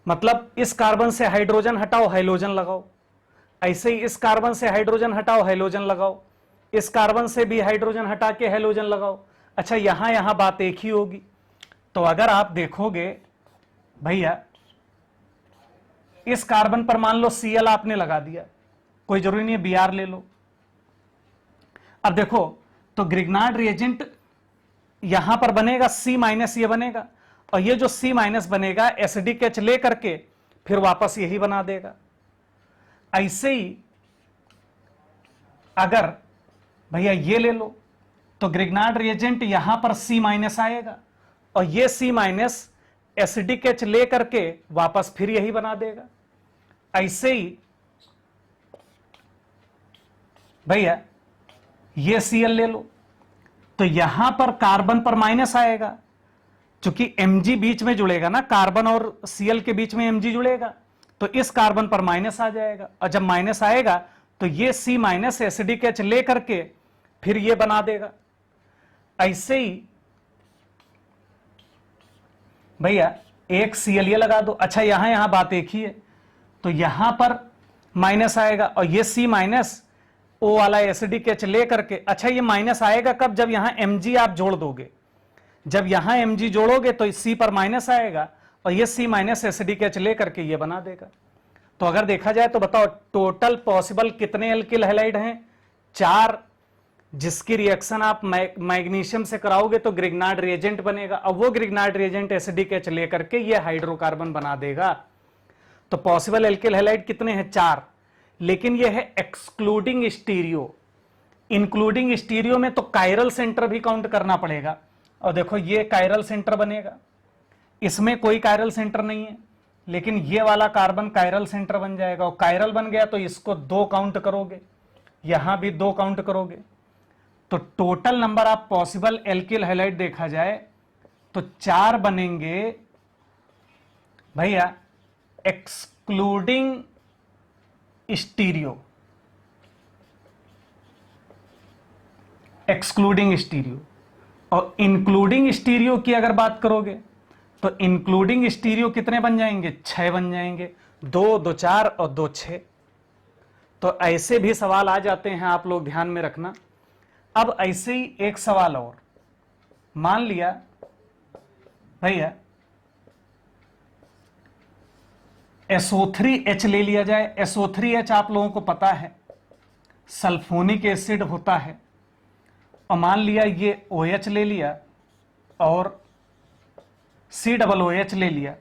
मतलब इस कार्बन से हाइड्रोजन हटाओ, हैलोजन लगाओ, ऐसे ही इस कार्बन से हाइड्रोजन हटाओ, हैलोजन लगाओ, इस कार्बन से भी हाइड्रोजन हटा के हैलोजन लगाओ। अच्छा, यहां बात एक ही होगी। तो अगर आप देखोगे भैया, इस कार्बन पर मान लो Cl आपने लगा दिया, कोई जरूरी नहीं है Br ले लो। अब देखो, तो ग्रिग्नार्ड रिएजेंट यहां पर बनेगा C- ये बनेगा, और ये जो C- बनेगा एसिडिक H ले करके फिर वापस यही बना देगा। ऐसे ही अगर भैया ये ले लो तो ग्रिग्नार्ड रिएजेंट यहां पर C- आएगा, और ये C- एसिडिक H ले करके वापस फिर यही बना देगा। ऐसे ही भैया ये Cl ले लो, तो यहां पर कार्बन पर माइनस आएगा, चूंकि Mg बीच में जुड़ेगा ना, कार्बन और Cl के बीच में Mg जुड़ेगा, तो इस कार्बन पर माइनस आ जाएगा, और जब माइनस आएगा तो ये C- एसिडिक H ले करके फिर ये बना देगा। ऐसे ही भैया एक Cl ये लगा दो। अच्छा, यहां बात एक ही है, तो यहां पर माइनस आएगा, और ये C- O वाला एसिडिक H ले करके, अच्छा ये माइनस आएगा कब, जब यहां Mg आप जोड़ दोगे। जब यहां Mg जोड़ोगे तो C पर माइनस आएगा, और ये C- एसिडिक H ले करके ये बना देगा। तो अगर देखा जाए तो बताओ टोटल पॉसिबल कितने एल्किल हैलाइड हैं, 4, जिसकी रिएक्शन आप मैग्नीशियम से कराओगे तो ग्रिग्नार्ड रिएजेंट बनेगा, अब वो ग्रिग्नार्ड रिएजेंट एसिडिक H ले करके ये हाइड्रोकार्बन बना देगा। तो पॉसिबल एल्किल हैलाइड कितने हैं, 4, लेकिन ये है एक्सक्लूडिंग स्टीरियो। इंक्लूडिंग स्टीरियो में तो कायरल सेंटर भी काउंट करना पड़ेगा, और देखो ये कायरल सेंटर बनेगा, इसमें कोई कायरल सेंटर नहीं है, लेकिन ये वाला कार्बन कायरल सेंटर बन जाएगा, और कायरल बन गया तो इसको 2 काउंट करोगे, यहां भी 2 काउंट करोगे, तो टोटल नंबर आप पॉसिबल एल्किल हैलाइड देखा जाए तो 4 बनेंगे भैया, एक्सक्लूडिंग स्टीरियो। एक्सक्लूडिंग स्टीरियो और इंक्लूडिंग स्टीरियो की अगर बात करोगे तो इंक्लूडिंग स्टीरियो कितने बन जाएंगे, 6 बन जाएंगे, 2, 2, 4 और 2, 6। तो ऐसे भी सवाल आ जाते हैं, आप लोग ध्यान में रखना। अब ऐसे ही एक सवाल और, मान लिया भैया SO3H ले लिया जाए। SO3H आप लोगों को पता है सल्फोनिक एसिड होता है, और मान लिया ये OH ले लिया और COOH ले लिया,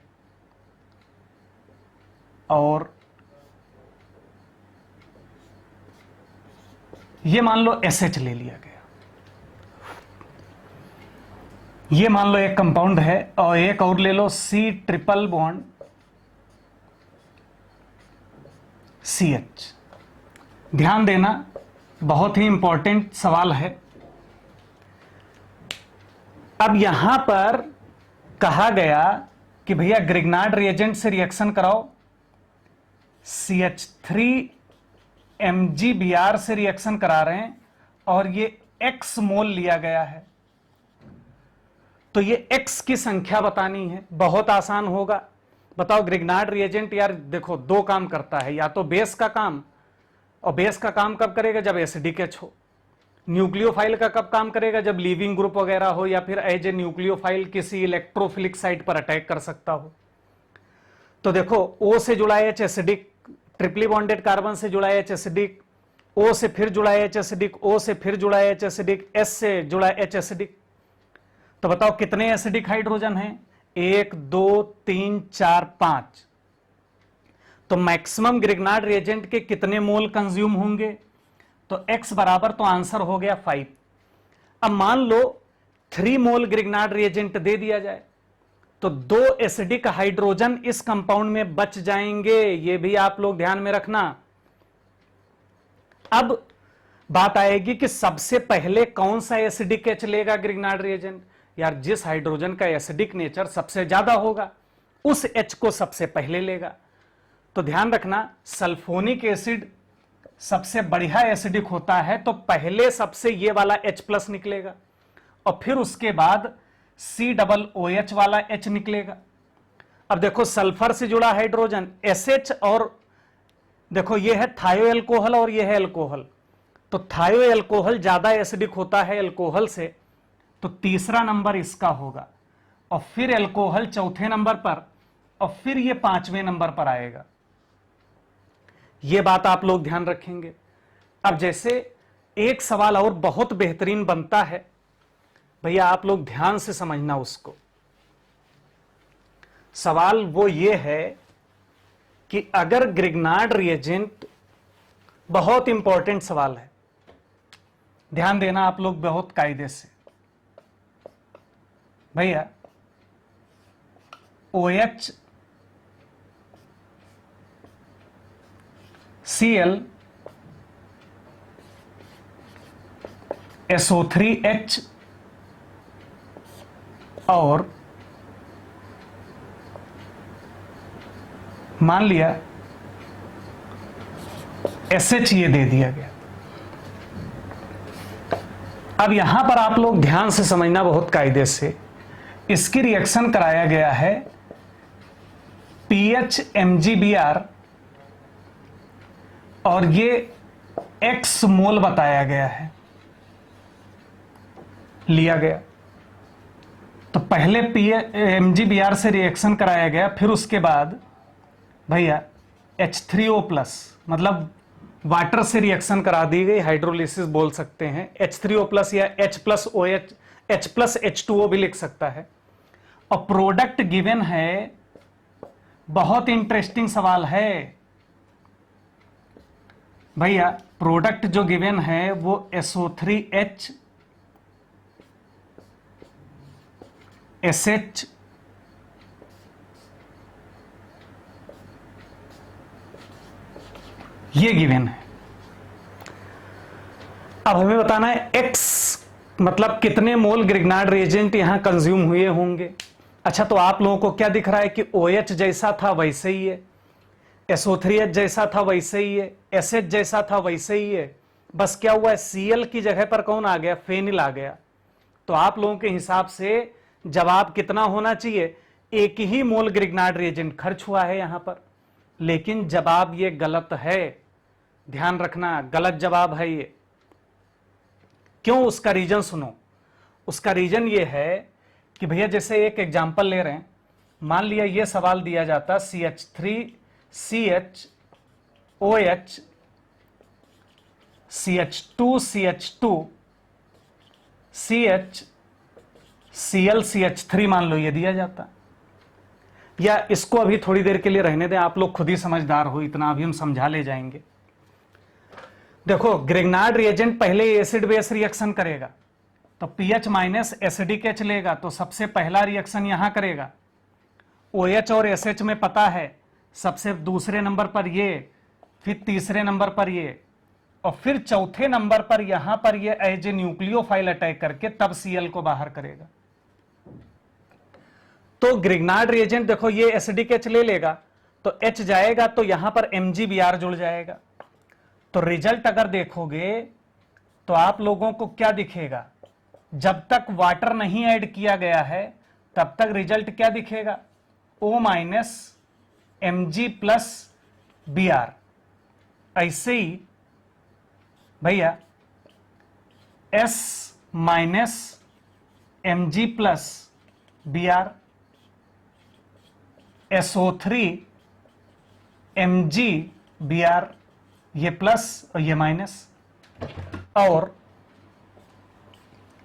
और ये मान लो SH ले लिया गया। ये मान लो एक कंपाउंड है, और एक और ले लो C ट्रिपल बॉन्ड CH। ध्यान देना, बहुत ही इंपॉर्टेंट सवाल है। अब यहां पर कहा गया कि भैया ग्रिग्नार्ड रिएजेंट से रिएक्शन कराओ, CH3 MgBr से रिएक्शन करा रहे हैं, और ये X मोल लिया गया है, तो ये X की संख्या बतानी है। बहुत आसान होगा, बताओ ग्रिग्नार्ड रिएजेंट यार देखो 2 काम करता है, या तो बेस का काम, और बेस का काम कब करेगा, जब एसिडिक H हो। न्यूक्लियोफाइल का कब काम करेगा, जब लीविंग ग्रुप वगैरह हो, या फिर एज ए न्यूक्लियोफाइल किसी इलेक्ट्रोफिलिक साइट पर अटैक कर सकता हो। तो देखो O से जुड़ा H एसिडिक, ट्रिपली बॉन्डेड कार्बन से जुड़ा H एसिडिक, O से फिर जुड़ा H एसिडिक, O से फिर जुड़ा H एसिडिक, S से जुड़ा H एसिडिक। तो बताओ कितने एसिडिक हाइड्रोजन हैं, 1, 2, 3, 4, 5। तो मैक्सिमम ग्रिग्नार्ड रिएजेंट के कितने मोल कंज्यूम होंगे, तो x बराबर, तो आंसर हो गया 5। अब मान लो 3 मोल ग्रिग्नार्ड रिएजेंट दे दिया जाए तो 2 एसिडिक हाइड्रोजन इस कंपाउंड में बच जाएंगे, ये भी आप लोग ध्यान में रखना। अब बात आएगी कि सबसे पहले कौन सा एसिडिक एच लेगा ग्रिग्नार्ड रिएजेंट। यार जिस हाइड्रोजन का एसिडिक नेचर सबसे ज्यादा होगा उस एच को सबसे पहले लेगा। तो ध्यान रखना, सल्फोनिक एसिड सबसे बढ़िया एसिडिक होता है तो पहले सबसे ये वाला H+ निकलेगा और फिर उसके बाद COOH वाला H निकलेगा। अब देखो सल्फर से जुड़ा हाइड्रोजन SH, और देखो ये है थायो एल्कोहल और ये है एल्कोहल, तो थायो एल्कोहल ज्यादा एसिडिक होता है एल्कोहल से, तो तीसरा नंबर इसका होगा, और फिर एल्कोहल चौथे नंबर पर, और फिर ये 5वें नंबर पर आएगा। ये बात आप लोग ध्यान रखेंगे। अब जैसे एक सवाल और बहुत बेहतरीन बनता है, भैया आप लोग ध्यान से समझना उसको। सवाल वो ये है कि अगर ग्रिग्नार्ड रिएजेंट, बहुत इंपॉर्टेंट सवाल है, ध्यान देना आप लोग बहुत कायदे से। भैया OH Cl SO3H और मान लिया SH ये दे दिया गया। अब यहां पर आप लोग ध्यान से समझना बहुत कायदे से, इसकी रिएक्शन कराया गया है PH MgBr और ये X मोल बताया गया है, लिया गया। तो पहले MgBr से रिएक्शन कराया गया, फिर उसके बाद भैया H3O+, मतलब वाटर से रिएक्शन करा दी गई, हाइड्रोलिसिस बोल सकते हैं, H3O+ या H+OH, H+H2O भी लिख सकता है। और प्रोडक्ट गिवन है, बहुत इंटरेस्टिंग सवाल है भैया, प्रोडक्ट जो गिवन है वो SO3H SH ये गिवन है। अब हमें बताना है X, मतलब कितने मोल ग्रिग्नार्ड रिएजेंट यहां कंज्यूम हुए होंगे। अच्छा, तो आप लोगों को क्या दिख रहा है कि OH जैसा था वैसे ही है, SO3H जैसा था वैसे ही है, SH जैसा था वैसे ही है, बस क्या हुआ है Cl की जगह पर कौन आ गया, फेनिल आ गया। तो आप लोगों के हिसाब से जवाब कितना होना चाहिए, 1 ही मोल ग्रिग्नार्ड रिएजेंट खर्च हुआ है यहां पर। लेकिन जवाब ये गलत है, ध्यान रखना, गलत जवाब है ये। क्यों, उसका रीजन सुनो। उसका रीजन ये है कि भैया जैसे एक एग्जांपल ले रहे हैं, मान लिया ये सवाल दिया जाता CH3 CHOH CH2 CH2 CH Cl CH3 मान लो ये दिया जाता, या इसको अभी थोड़ी देर के लिए रहने दें, आप लोग खुद ही समझदार हो, इतना अभी हम समझा ले जाएंगे। देखो ग्रिग्नार्ड रिएजेंट पहले एसिड बेस रिएक्शन करेगा तो PH- एसिडिक H लेगा, तो सबसे पहला रिएक्शन यहां करेगा। OH और SH में पता है, सबसे दूसरे नंबर पर ये, फिर तीसरे नंबर पर ये, और फिर चौथे नंबर पर यहां पर ये एज ए न्यूक्लियोफाइल अटैक करके तब Cl को बाहर करेगा। तो ग्रिग्नार्ड रिएजेंट देखो ये एसिडिक H ले लेगा तो H जाएगा तो यहां पर MgBr जुड़ जाएगा। तो रिजल्ट अगर देखोगे तो आप लोगों को क्या दिखेगा, जब तक वाटर नहीं ऐड किया गया है तब तक रिजल्ट क्या दिखेगा, O- Mg+Br। ऐसे ही भैया S- Mg+Br, SO3 MgBr, ये प्लस और ये माइनस, और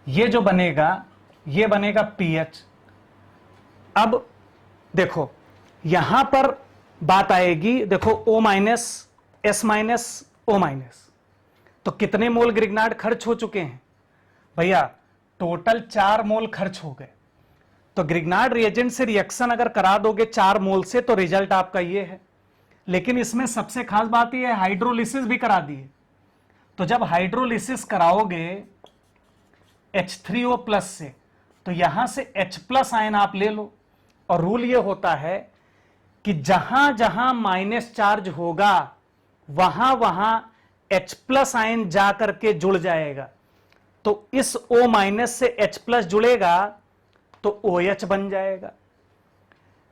ये जो बनेगा ये बनेगा PH। अब देखो यहां पर बात आएगी, देखो O minus S minus O minus, तो कितने मोल ग्रिग्नार्ड खर्च हो चुके हैं भैया? टोटल 4 मोल खर्च हो गए। तो ग्रिग्नार्ड रिएजेंट से रिएक्शन अगर करा दोगे 4 मोल से तो रिजल्ट आपका ये है। लेकिन इसमें सबसे खास बात यह है हाइड्रोलिसिस भी करा दी है। तो जब हाइड्रोलिसिस कराओगे H3O प्लस से, तो यहां से H प्लस आयन आप ले लो, और रूल ये होता है कि जहां जहां माइनस चार्ज होगा वहां वहां H प्लस आयन जाकर के जुड़ जाएगा। तो इस O माइनस से H प्लस जुड़ेगा तो OH बन जाएगा।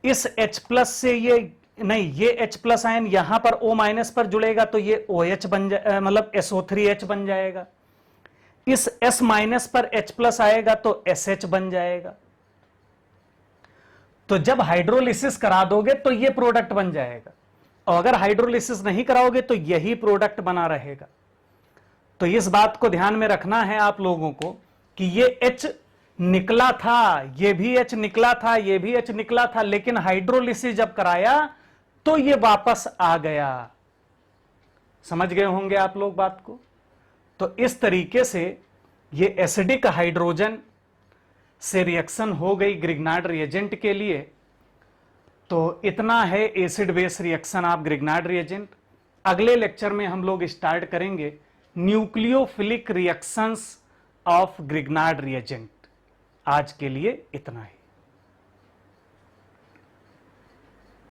इस H प्लस से ये नहीं, ये H प्लस आयन यहां पर O माइनस पर जुड़ेगा तो ये OH बन जाए, मतलब SO3H बन जाएगा। इस S माइनस पर H प्लस आएगा तो SH बन जाएगा। तो जब हाइड्रोलिसिस करा दोगे तो ये प्रोडक्ट बन जाएगा, और अगर हाइड्रोलिसिस नहीं कराओगे तो यही प्रोडक्ट बना रहेगा। तो इस बात को ध्यान में रखना है आप लोगों को कि ये H निकला था, ये भी H निकला था, ये भी H निकला था, लेकिन हाइड्रोलिसिस जब कराया तो ये वापस आ गया। समझ गए होंगे आप लोग बात को। तो इस तरीके से ये एसिडिक हाइड्रोजन से रिएक्शन हो गई ग्रिग्नार्ड रिएजेंट के लिए। तो इतना है acid base reaction of Grignard reagent. अगले लेक्चर में हम लोग स्टार्ट करेंगे nucleophilic reactions of Grignard reagent. आज के लिए इतना ही।